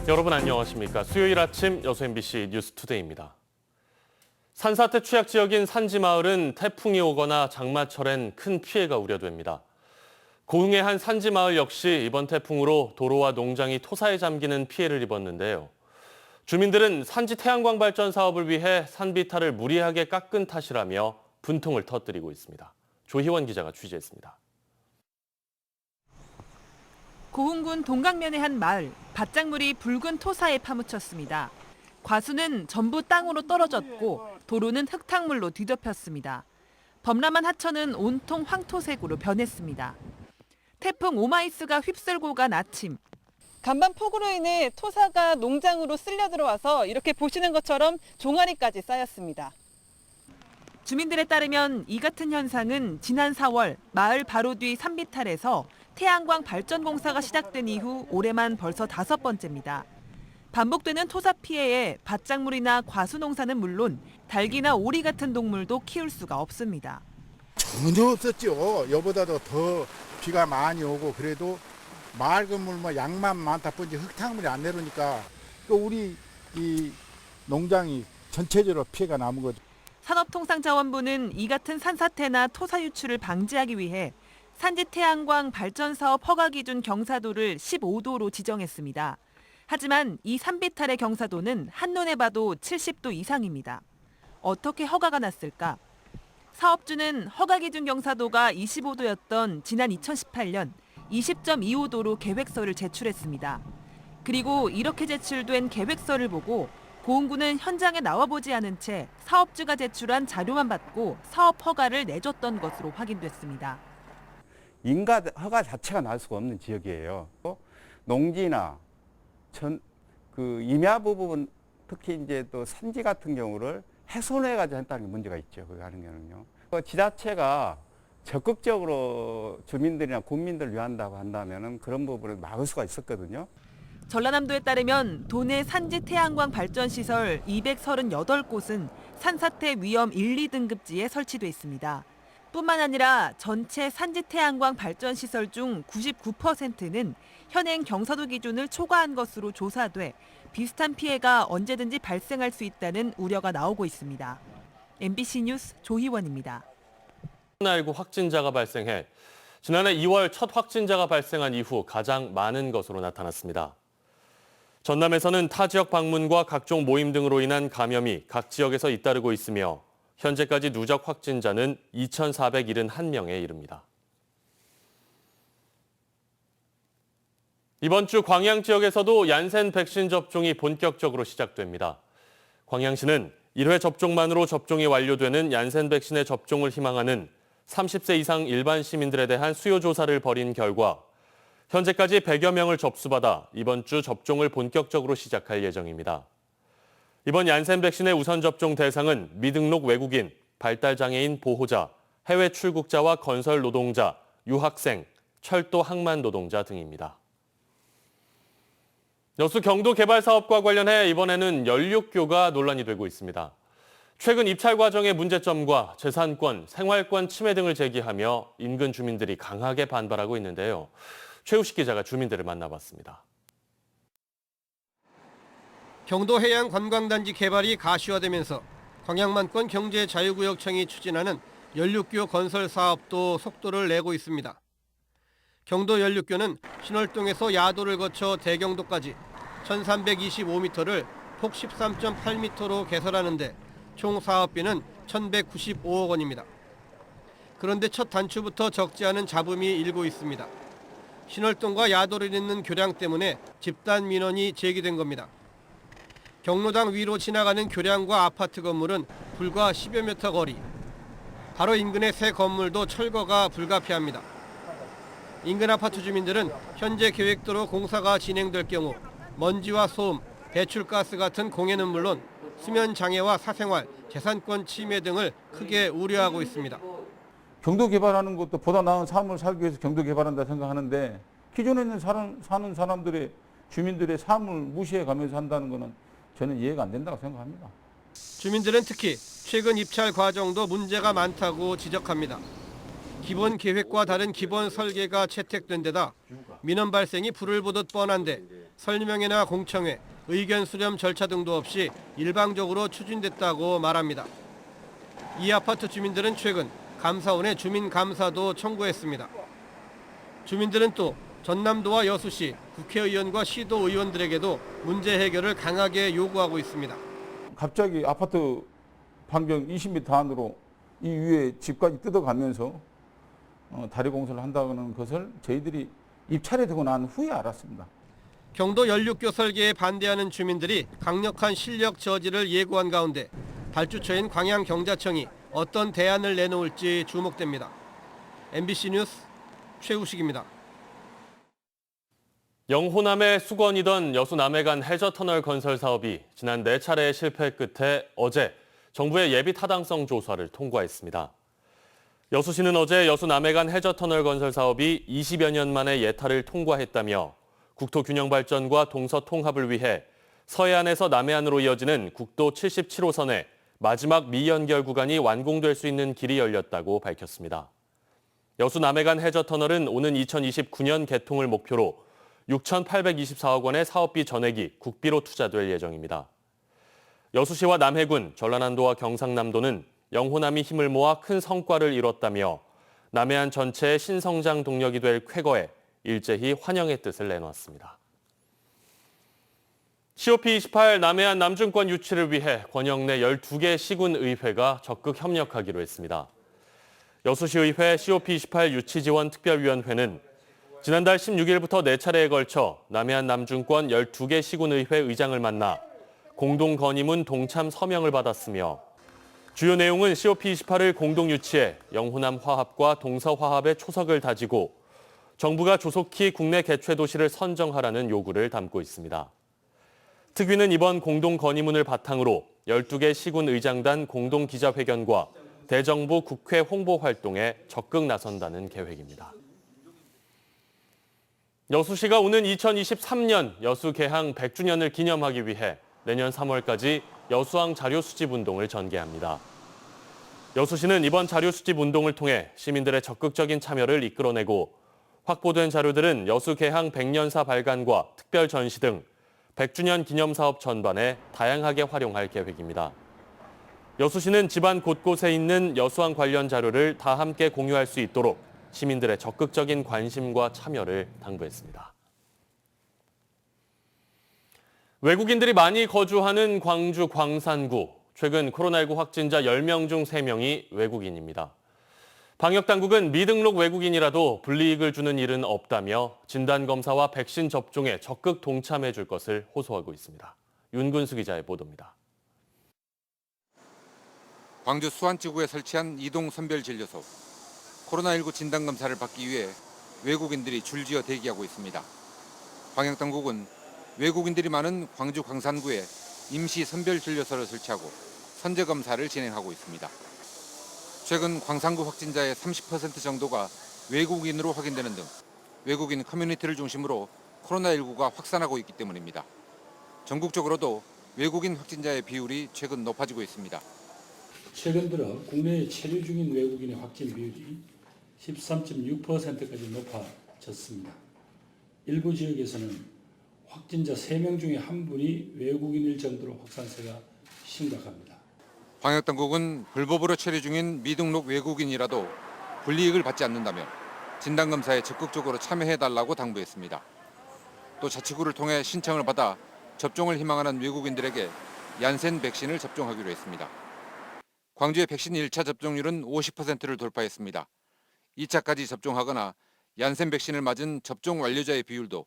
여러분 안녕하십니까. 수요일 아침 여수 MBC 뉴스투데이입니다. 산사태 취약 지역인 산지마을은 태풍이 오거나 장마철엔 큰 피해가 우려됩니다. 고흥의 한 산지마을 역시 이번 태풍으로 도로와 농장이 토사에 잠기는 피해를 입었는데요. 주민들은 산지 태양광 발전 사업을 위해 산비탈을 무리하게 깎은 탓이라며 분통을 터뜨리고 있습니다. 조희원 기자가 취재했습니다. 고흥군 동강면의 한 마을, 밭작물이 붉은 토사에 파묻혔습니다. 과수는 전부 땅으로 떨어졌고 도로는 흙탕물로 뒤덮였습니다. 범람한 하천은 온통 황토색으로 변했습니다. 태풍 오마이스가 휩쓸고 간 아침. 간밤 폭우로 인해 토사가 농장으로 쓸려 들어와서 이렇게 보시는 것처럼 종아리까지 쌓였습니다. 주민들에 따르면 이 같은 현상은 지난 4월 마을 바로 뒤 산비탈에서 태양광 발전 공사가 시작된 이후 올해만 벌써 5번째입니다. 반복되는 토사 피해에 밭작물이나 과수 농사는 물론 닭이나 오리 같은 동물도 키울 수가 없습니다. 전혀 없었죠. 여보다도 더 비가 많이 오고 그래도 맑은 물 뭐 양만 많다 뿐이지 흙탕물이 안 내려오니까 우리 이 농장이 전체적으로 피해가 남은 거죠. 산업통상자원부는 이 같은 산사태나 토사 유출을 방지하기 위해 산지 태양광 발전 사업 허가 기준 경사도를 15도로 지정했습니다. 하지만 이 산비탈의 경사도는 한눈에 봐도 70도 이상입니다. 어떻게 허가가 났을까? 사업주는 허가 기준 경사도가 25도였던 지난 2018년 20.25도로 계획서를 제출했습니다. 그리고 이렇게 제출된 계획서를 보고 고흥군은 현장에 나와보지 않은 채 사업주가 제출한 자료만 받고 사업 허가를 내줬던 것으로 확인됐습니다. 인가 허가 자체가 날 수가 없는 지역이에요. 농지나 임야 부분, 특히 이제 또 산지 같은 경우를 훼손해가지고 했다는 게 문제가 있죠. 그거 하는 경우는요. 지자체가 적극적으로 주민들이나 국민들을 위한다고 한다면은 그런 부분을 막을 수가 있었거든요. 전라남도에 따르면 도내 산지 태양광 발전 시설 238곳은 산사태 위험 1, 2등급지에 설치돼 있습니다. 뿐만 아니라 전체 산지 태양광 발전 시설 중 99%는 현행 경사도 기준을 초과한 것으로 조사돼 비슷한 피해가 언제든지 발생할 수 있다는 우려가 나오고 있습니다. MBC 뉴스 조희원입니다. 코로나19 확진자가 발생해 지난해 2월 첫 확진자가 발생한 이후 가장 많은 것으로 나타났습니다. 전남에서는 타 지역 방문과 각종 모임 등으로 인한 감염이 각 지역에서 잇따르고 있으며 현재까지 누적 확진자는 2,471명에 이릅니다. 이번 주 광양 지역에서도 얀센 백신 접종이 본격적으로 시작됩니다. 광양시는 1회 접종만으로 접종이 완료되는 얀센 백신의 접종을 희망하는 30세 이상 일반 시민들에 대한 수요 조사를 벌인 결과 현재까지 100여 명을 접수받아 이번 주 접종을 본격적으로 시작할 예정입니다. 이번 얀센 백신의 우선 접종 대상은 미등록 외국인, 발달장애인 보호자, 해외 출국자와 건설 노동자, 유학생, 철도 항만 노동자 등입니다. 여수 경도 개발 사업과 관련해 이번에는 연륙교가 논란이 되고 있습니다. 최근 입찰 과정의 문제점과 재산권, 생활권 침해 등을 제기하며 인근 주민들이 강하게 반발하고 있는데요. 최우식 기자가 주민들을 만나봤습니다. 경도 해양 관광단지 개발이 가시화되면서 광양만권 경제자유구역청이 추진하는 연륙교 건설 사업도 속도를 내고 있습니다. 경도 연륙교는 신월동에서 야도를 거쳐 대경도까지 1,325m를 폭 13.8m로 개설하는데 총 사업비는 1,195억 원입니다. 그런데 첫 단추부터 적지 않은 잡음이 일고 있습니다. 신월동과 야도를 잇는 교량 때문에 집단 민원이 제기된 겁니다. 경로당 위로 지나가는 교량과 아파트 건물은 불과 10여 미터 거리. 바로 인근의 새 건물도 철거가 불가피합니다. 인근 아파트 주민들은 현재 계획대로 공사가 진행될 경우 먼지와 소음, 배출가스 같은 공해는 물론 수면 장애와 사생활, 재산권 침해 등을 크게 우려하고 있습니다. 경도 개발하는 것도 보다 나은 삶을 살기 위해서 경도 개발한다 생각하는데 기존에 있는 사는 사람들의 주민들의 삶을 무시해 가면서 한다는 것은 저는 이해가 안 된다고 생각합니다. 주민들은 특히 최근 입찰 과정도 문제가 많다고 지적합니다. 기본 계획과 다른 기본 설계가 채택된 데다 민원 발생이 불을 보듯 뻔한데 설명회나 공청회, 의견 수렴 절차 등도 없이 일방적으로 추진됐다고 말합니다. 이 아파트 주민들은 최근 감사원에 주민감사도 청구했습니다. 주민들은 또 전남도와 여수시, 국회의원과 시도 의원들에게도 문제 해결을 강하게 요구하고 있습니다. 갑자기 아파트 반경 20m 안으로 이 위에 집까지 뜯어가면서 다리 공사를 한다는 것을 저희들이 입찰이 되고 난 후에 알았습니다. 경도 연륙교 설계에 반대하는 주민들이 강력한 실력 저지를 예고한 가운데 발주처인 광양경자청이 어떤 대안을 내놓을지 주목됩니다. MBC 뉴스 최우식입니다. 영호남의 수건이던 여수 남해간 해저터널 건설 사업이 지난 4차례의 실패 끝에 어제 정부의 예비 타당성 조사를 통과했습니다. 여수시는 어제 여수 남해간 해저터널 건설 사업이 20여 년 만에 예타를 통과했다며 국토 균형 발전과 동서 통합을 위해 서해안에서 남해안으로 이어지는 국도 77호선의 마지막 미연결 구간이 완공될 수 있는 길이 열렸다고 밝혔습니다. 여수 남해간 해저터널은 오는 2029년 개통을 목표로 6,824억 원의 사업비 전액이 국비로 투자될 예정입니다. 여수시와 남해군, 전라남도와 경상남도는 영호남이 힘을 모아 큰 성과를 이뤘다며 남해안 전체의 신성장 동력이 될 쾌거에 일제히 환영의 뜻을 내놓았습니다. COP28 남해안 남중권 유치를 위해 권역 내 12개 시군의회가 적극 협력하기로 했습니다. 여수시의회 COP28 유치지원특별위원회는 지난달 16일부터 4차례에 걸쳐 남해안 남중권 12개 시군의회 의장을 만나 공동 건의문 동참 서명을 받았으며 주요 내용은 COP28을 공동 유치해 영호남 화합과 동서 화합의 초석을 다지고 정부가 조속히 국내 개최 도시를 선정하라는 요구를 담고 있습니다. 특위는 이번 공동 건의문을 바탕으로 12개 시군 의장단 공동 기자회견과 대정부 국회 홍보 활동에 적극 나선다는 계획입니다. 여수시가 오는 2023년 여수 개항 100주년을 기념하기 위해 내년 3월까지 여수항 자료 수집 운동을 전개합니다. 여수시는 이번 자료 수집 운동을 통해 시민들의 적극적인 참여를 이끌어내고 확보된 자료들은 여수 개항 100년사 발간과 특별 전시 등 100주년 기념 사업 전반에 다양하게 활용할 계획입니다. 여수시는 집안 곳곳에 있는 여수항 관련 자료를 다 함께 공유할 수 있도록 시민들의 적극적인 관심과 참여를 당부했습니다. 외국인들이 많이 거주하는 광주 광산구. 최근 코로나19 확진자 10명 중 3명이 외국인입니다. 방역당국은 미등록 외국인이라도 불이익을 주는 일은 없다며 진단검사와 백신 접종에 적극 동참해 줄 것을 호소하고 있습니다. 윤근수 기자의 보도입니다. 광주 수안지구에 설치한 이동 선별진료소. 코로나19 진단검사를 받기 위해 외국인들이 줄지어 대기하고 있습니다. 방역당국은 외국인들이 많은 광주 광산구에 임시 선별진료소를 설치하고 선제검사를 진행하고 있습니다. 최근 광산구 확진자의 30% 정도가 외국인으로 확인되는 등 외국인 커뮤니티를 중심으로 코로나19가 확산하고 있기 때문입니다. 전국적으로도 외국인 확진자의 비율이 최근 높아지고 있습니다. 최근 들어 국내에 체류 중인 외국인의 확진 비율이 13.6%까지 높아졌습니다. 일부 지역에서는 확진자 3명 중에 1분이 외국인일 정도로 확산세가 심각합니다. 방역당국은 불법으로 체류 중인 미등록 외국인이라도 불이익을 받지 않는다며 진단검사에 적극적으로 참여해달라고 당부했습니다. 또 자치구를 통해 신청을 받아 접종을 희망하는 외국인들에게 얀센 백신을 접종하기로 했습니다. 광주의 백신 1차 접종률은 50%를 돌파했습니다. 2차까지 접종하거나 얀센 백신을 맞은 접종 완료자의 비율도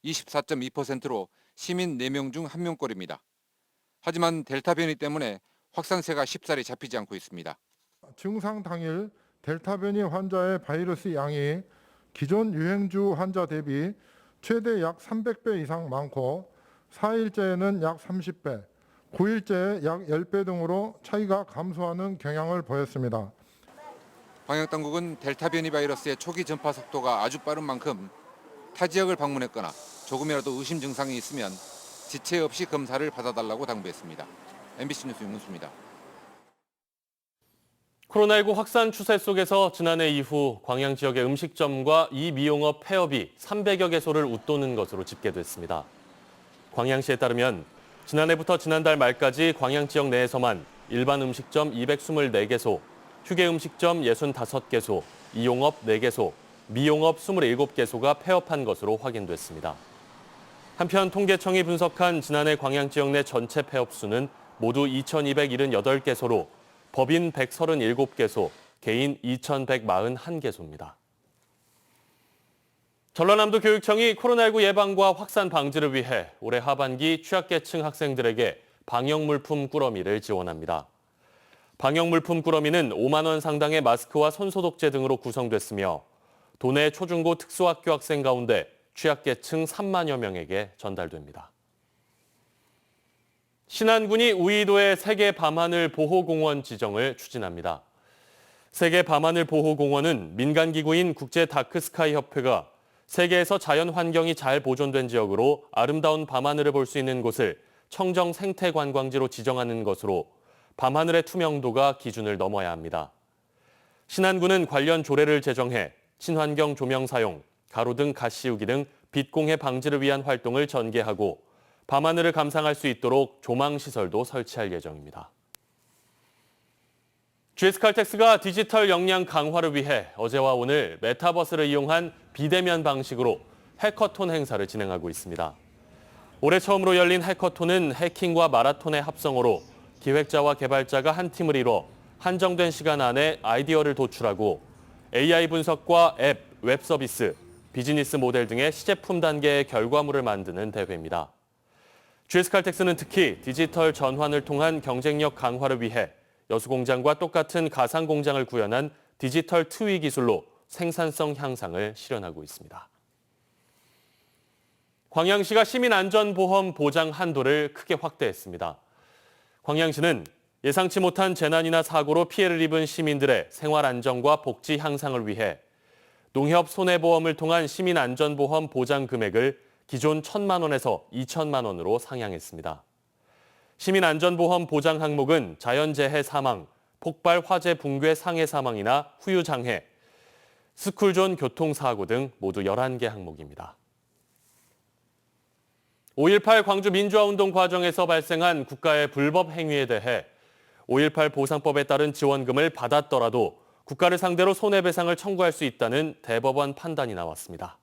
24.2%로 시민 4명 중 1명꼴입니다. 하지만 델타 변이 때문에 확산세가 쉽사리 잡히지 않고 있습니다. 증상 당일 델타 변이 환자의 바이러스 양이 기존 유행주 환자 대비 최대 약 300배 이상 많고 4일째에는 약 30배, 9일째에 약 10배 등으로 차이가 감소하는 경향을 보였습니다. 방역당국은 델타 변이 바이러스의 초기 전파 속도가 아주 빠른 만큼 타 지역을 방문했거나 조금이라도 의심 증상이 있으면 지체 없이 검사를 받아달라고 당부했습니다. MBC 뉴스 윤문수입니다. 코로나19 확산 추세 속에서 지난해 이후 광양 지역의 음식점과 이 미용업 폐업이 300여 개소를 웃도는 것으로 집계됐습니다. 광양시에 따르면 지난해부터 지난달 말까지 광양 지역 내에서만 일반 음식점 224개소, 휴게 음식점 65개소, 이용업 4개소, 미용업 27개소가 폐업한 것으로 확인됐습니다. 한편 통계청이 분석한 지난해 광양 지역 내 전체 폐업 수는 모두 2,278개소로 법인 137개소, 개인 2,141개소입니다. 전라남도 교육청이 코로나19 예방과 확산 방지를 위해 올해 하반기 취약계층 학생들에게 방역물품 꾸러미를 지원합니다. 방역물품 꾸러미는 5만 원 상당의 마스크와 손소독제 등으로 구성됐으며 도내 초중고 특수학교 학생 가운데 취약계층 3만여 명에게 전달됩니다. 신안군이 우이도의 세계 밤하늘 보호공원 지정을 추진합니다. 세계 밤하늘 보호공원은 민간기구인 국제다크스카이 협회가 세계에서 자연 환경이 잘 보존된 지역으로 아름다운 밤하늘을 볼 수 있는 곳을 청정 생태관광지로 지정하는 것으로 밤하늘의 투명도가 기준을 넘어야 합니다. 신안군은 관련 조례를 제정해 친환경 조명 사용, 가로등 가시우기 등 빛 공해 방지를 위한 활동을 전개하고 밤하늘을 감상할 수 있도록 조망시설도 설치할 예정입니다. GS칼텍스가 디지털 역량 강화를 위해 어제와 오늘 메타버스를 이용한 비대면 방식으로 해커톤 행사를 진행하고 있습니다. 올해 처음으로 열린 해커톤은 해킹과 마라톤의 합성어로 기획자와 개발자가 한 팀을 이뤄 한정된 시간 안에 아이디어를 도출하고 AI 분석과 앱, 웹 서비스, 비즈니스 모델 등의 시제품 단계의 결과물을 만드는 대회입니다. GS칼텍스는 특히 디지털 전환을 통한 경쟁력 강화를 위해 여수공장과 똑같은 가상공장을 구현한 디지털 트위 기술로 생산성 향상을 실현하고 있습니다. 광양시가 시민안전보험 보장 한도를 크게 확대했습니다. 광양시는 예상치 못한 재난이나 사고로 피해를 입은 시민들의 생활 안정과 복지 향상을 위해 농협 손해보험을 통한 시민안전보험 보장 금액을 기존 1,000만 원에서 2,000만 원으로 상향했습니다. 시민안전보험 보장 항목은 자연재해 사망, 폭발 화재 붕괴 상해 사망이나 후유장해, 스쿨존 교통사고 등 모두 11개 항목입니다. 5.18 광주 민주화운동 과정에서 발생한 국가의 불법 행위에 대해 5.18 보상법에 따른 지원금을 받았더라도 국가를 상대로 손해배상을 청구할 수 있다는 대법원 판단이 나왔습니다.